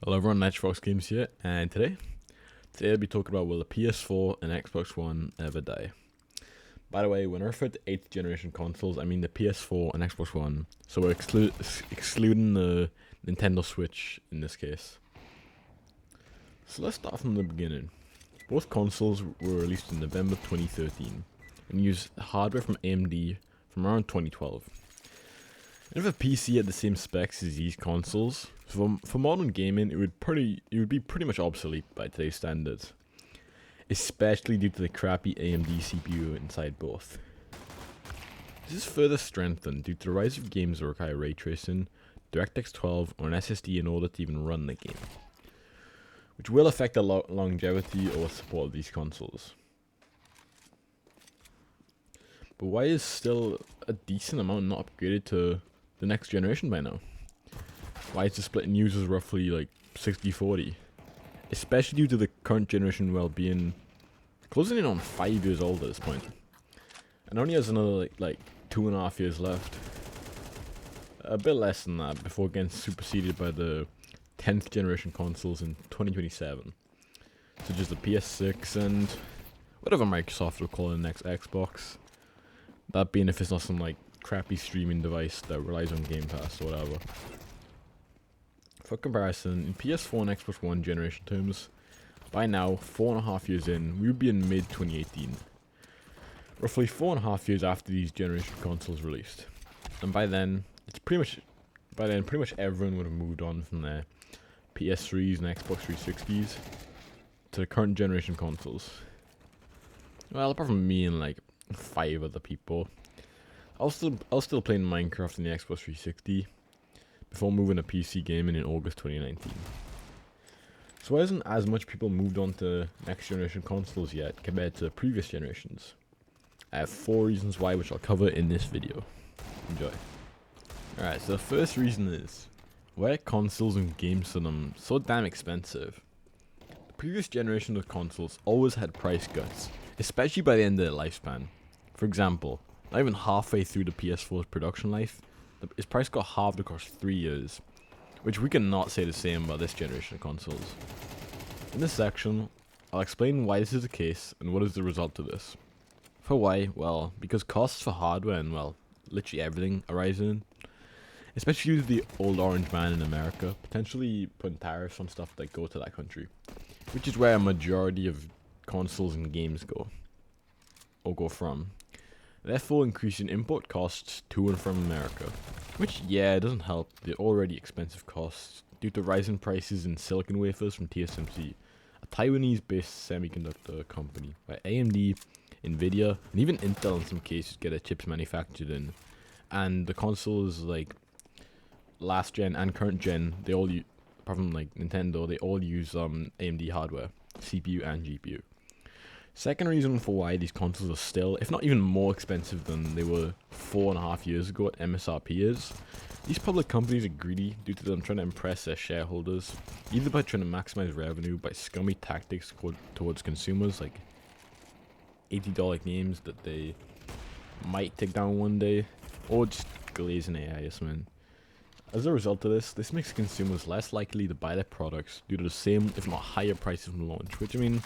Hello everyone, NitroFoxGames here, and today I'll be talking about will the PS4 and Xbox One ever die. By the way, when I refer to 8th generation consoles, I mean the PS4 and Xbox One, so we're excluding the Nintendo Switch in this case. So let's start from the beginning. Both consoles were released in November 2013 and used hardware from AMD from around 2012. And if a PC had the same specs as these consoles, for modern gaming, it would be pretty much obsolete by today's standards, especially due to the crappy AMD CPU inside both. This is further strengthened due to the rise of games that require ray tracing, DirectX 12, or an SSD in order to even run the game, which will affect the longevity or support of these consoles. But why is still a decent amount not upgraded to the next generation by now? Why is the split in users roughly like 60-40? Especially due to the current generation being closing in on 5 years old at this point. And only has another like 2.5 years left. A bit less than that before getting superseded by the 10th generation consoles in 2027. Such as the PS6 and whatever Microsoft will call the next Xbox. That being if it's not some like crappy streaming device that relies on Game Pass or whatever. For comparison, in PS4 and Xbox One generation terms, by now, 4.5 years in, we would be in mid-2018. Roughly 4.5 years after these generation consoles released. And by then, pretty much everyone would have moved on from their PS3s and Xbox 360s to the current generation consoles. Well, apart from me and like 5 other people. I was still playing Minecraft on the Xbox 360 before moving to PC gaming in August 2019. So why hasn't as much people moved on to next generation consoles yet compared to previous generations? I have 4 reasons why, which I'll cover in this video. Enjoy. Alright, so the first reason is, why are consoles and game systems so damn expensive? The previous generation of consoles always had price cuts, especially by the end of their lifespan. For example, not even halfway through the PS4's production life, its price got halved across 3 years, which we cannot say the same about this generation of consoles. In this section, I'll explain why this is the case and what is the result of this. For why? Well, because costs for hardware and, well, literally everything are rising, especially due to the old orange man in America, potentially putting tariffs on stuff that go to that country, which is where a majority of consoles and games go, or go from. Therefore increasing import costs to and from America, which it doesn't help the already expensive costs due to rising prices in silicon wafers from TSMC, a Taiwanese based semiconductor company, where AMD, Nvidia, and even Intel in some cases get their chips manufactured in, and the consoles like last gen and current gen, they all apart from like Nintendo, they all use AMD hardware, CPU and GPU. Second reason for why these consoles are still, if not even more expensive than they were 4.5 years ago at MSRP is, these public companies are greedy due to them trying to impress their shareholders, either by trying to maximize revenue by scummy tactics towards consumers like $80 games that they might take down one day, or just glazing AI or something. As a result of this makes consumers less likely to buy their products due to the same, if not higher prices from launch, which I mean,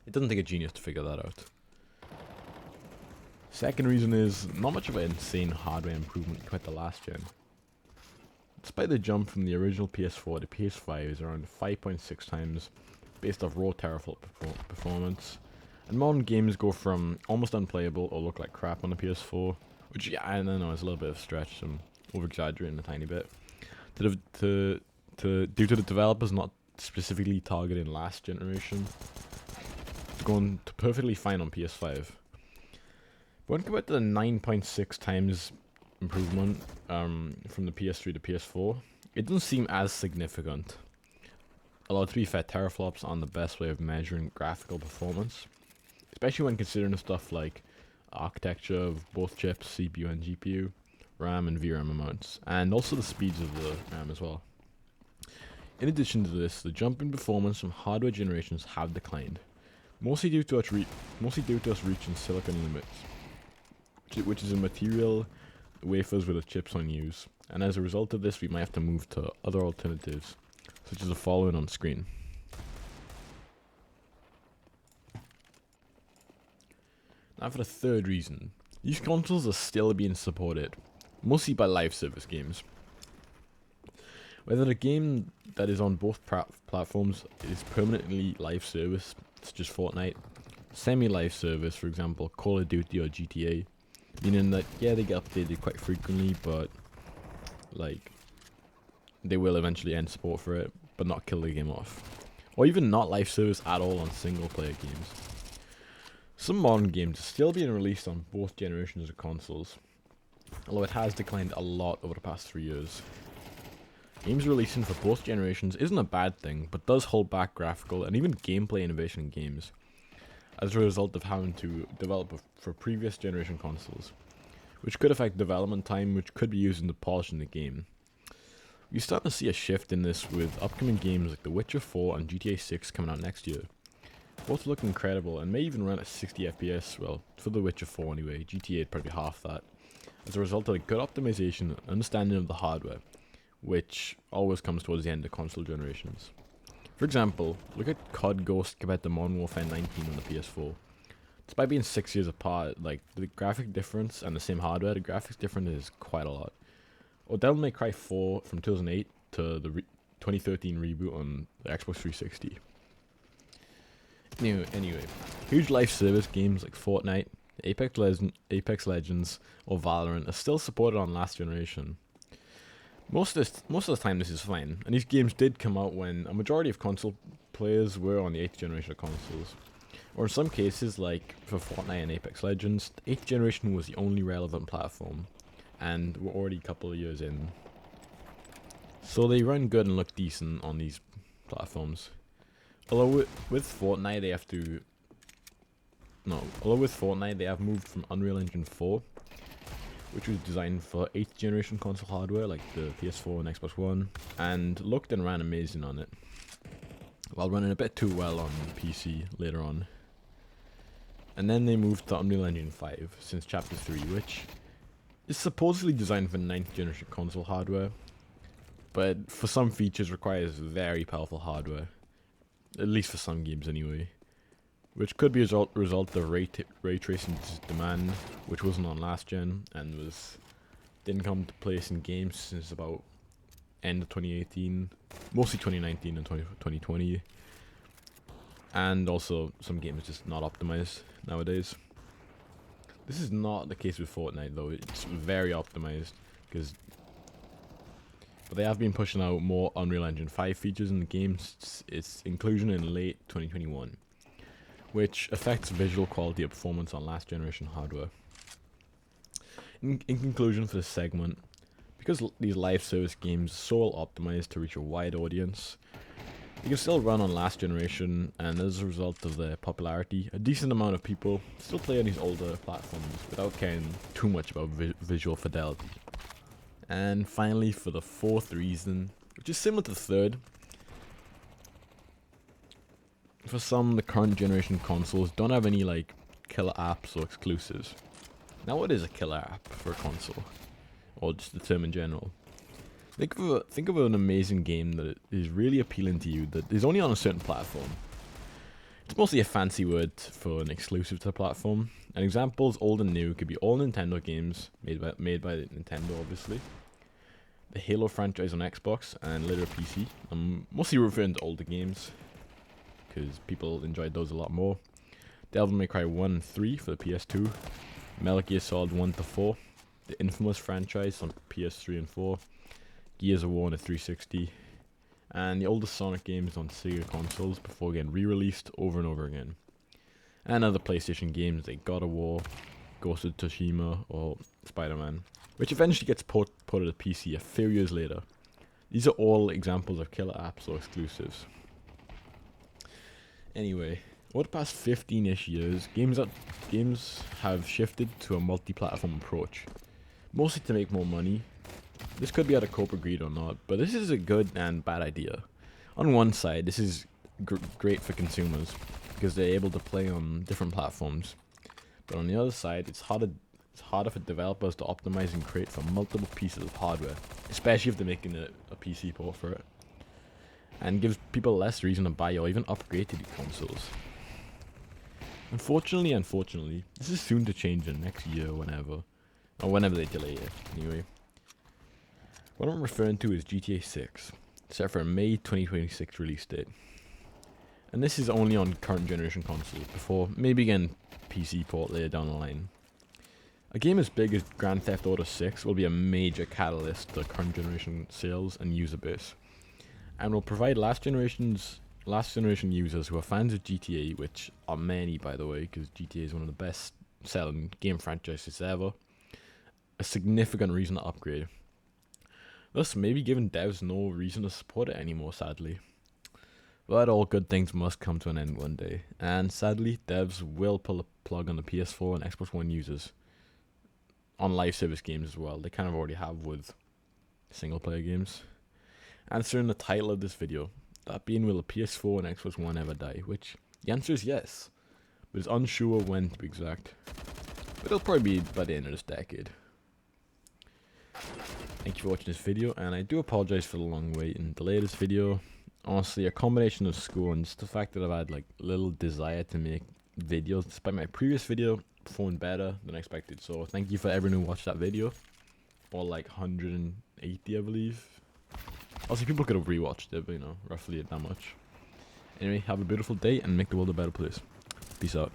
it doesn't take a genius to figure that out. Second reason is not much of an insane hardware improvement compared to last gen. Despite the jump from the original PS4 to PS5 is around 5.6 times based off raw teraflop performance, and modern games go from almost unplayable or look like crap on the PS4, which I know is a little bit of a stretch, I'm over-exaggerating a tiny bit, due to the developers not specifically targeting last generation. It's going to perfectly fine on PS5. But when compared to the 9.6 times improvement from the PS3 to PS4, it doesn't seem as significant. Although to be fair, teraflops aren't the best way of measuring graphical performance, especially when considering stuff like architecture of both chips, CPU and GPU, RAM and VRAM amounts, and also the speeds of the RAM as well. In addition to this, the jump in performance from hardware generations have declined. Mostly due to us reaching silicon limits, which is a material wafers with the chips on use, and as a result of this we might have to move to other alternatives, such as the following on screen. Now for the third reason, these consoles are still being supported, mostly by live service games. Whether the game that is on both platforms is permanently live service, such as Fortnite, semi-live service, for example, Call of Duty or GTA, meaning that, yeah, they get updated quite frequently, but, like, they will eventually end support for it, but not kill the game off. Or even not live service at all on single-player games. Some modern games are still being released on both generations of consoles, although it has declined a lot over the past 3 years. Games releasing for both generations isn't a bad thing, but does hold back graphical and even gameplay innovation in games, as a result of having to develop for previous generation consoles, which could affect development time, which could be used into polishing the game. We're starting to see a shift in this with upcoming games like The Witcher 4 and GTA 6 coming out next year. Both look incredible and may even run at 60 FPS, well, for The Witcher 4 anyway, GTA would probably half that, as a result of a good optimization and understanding of the hardware, which always comes towards the end of console generations. For example, look at COD Ghost compared to Modern Warfare 19 on the PS4. Despite being 6 years apart, like, the graphic difference and the same hardware, the graphics difference is quite a lot. Or Devil May Cry 4 from 2008 to the 2013 reboot on the Xbox 360. Anyway, huge live service games like Fortnite, Apex Legends, or Valorant are still supported on last generation. Most of the time this is fine, and these games did come out when a majority of console players were on the 8th generation of consoles. Or in some cases, like for Fortnite and Apex Legends, the 8th generation was the only relevant platform, and we're already a couple of years in. So they run good and look decent on these platforms. Although with Fortnite they have moved from Unreal Engine 4, which was designed for 8th generation console hardware like the PS4 and Xbox One, and looked and ran amazing on it, while running a bit too well on PC later on. And then they moved to Unreal Engine 5 since Chapter 3, which is supposedly designed for 9th generation console hardware, but for some features requires very powerful hardware, at least for some games anyway, which could be a result of ray tracing demand, which wasn't on last gen and didn't come to place in games since about end of 2018, mostly 2019 and 2020, and also some games just not optimized nowadays. This is not the case with Fortnite though. It's very optimized, but they have been pushing out more Unreal Engine 5 features in the game since its inclusion in late 2021, which affects visual quality of performance on last generation hardware. In conclusion for this segment, because these live service games are so well optimized to reach a wide audience, they can still run on last generation, and as a result of their popularity, a decent amount of people still play on these older platforms without caring too much about visual fidelity. And finally, for the fourth reason, which is similar to the third, for some, the current generation consoles don't have any like killer apps or exclusives. Now, what is a killer app for a console, or just the term in general? Think of an amazing game that is really appealing to you that is only on a certain platform. It's mostly a fancy word for an exclusive to the platform. And examples, old and new, could be all Nintendo games made by Nintendo, obviously. The Halo franchise on Xbox and later PC. I'm mostly referring to older games, because people enjoyed those a lot more. Devil May Cry 1 and 3 for the PS2. Metal Gear Solid 1 to 4. The Infamous franchise on PS3 and 4. Gears of War on the 360. And the oldest Sonic games on Sega consoles before getting re-released over and over again. And other PlayStation games like God of War, Ghost of Tsushima, or Spider-Man, which eventually gets ported to PC a few years later. These are all examples of killer apps or exclusives. Anyway, over the past 15-ish years, games have shifted to a multi-platform approach, mostly to make more money. This could be out of corporate greed or not, but this is a good and bad idea. On one side, this is great for consumers, because they're able to play on different platforms. But on the other side, it's harder for developers to optimize and create for multiple pieces of hardware, especially if they're making a PC port for it. and gives people less reason to buy or even upgrade to these consoles. Unfortunately, this is soon to change in next year or whenever they delay it, anyway. What I'm referring to is GTA 6, set for a May 2026 release date. And this is only on current generation consoles, before maybe getting PC port later down the line. A game as big as Grand Theft Auto 6 will be a major catalyst to current generation sales and user base, and will provide last generation users who are fans of GTA, which are many by the way, because GTA is one of the best selling game franchises ever, a significant reason to upgrade. Thus, maybe giving devs no reason to support it anymore, sadly. But all good things must come to an end one day, and sadly, devs will pull a plug on the PS4 and Xbox One users. On live service games as well, they kind of already have with single player games. Answering the title of this video, that being, will the PS4 and Xbox One ever die? Which, the answer is yes, but it's unsure when to be exact. But it'll probably be by the end of this decade. Thank you for watching this video, and I do apologize for the long wait and delay of this video. Honestly, a combination of school and just the fact that I've had like little desire to make videos despite my previous video performing better than expected. So thank you for everyone who watched that video, or like 180 I believe. Also, people could have rewatched it, but you know, roughly that much. Anyway, have a beautiful day and make the world a better place. Peace out.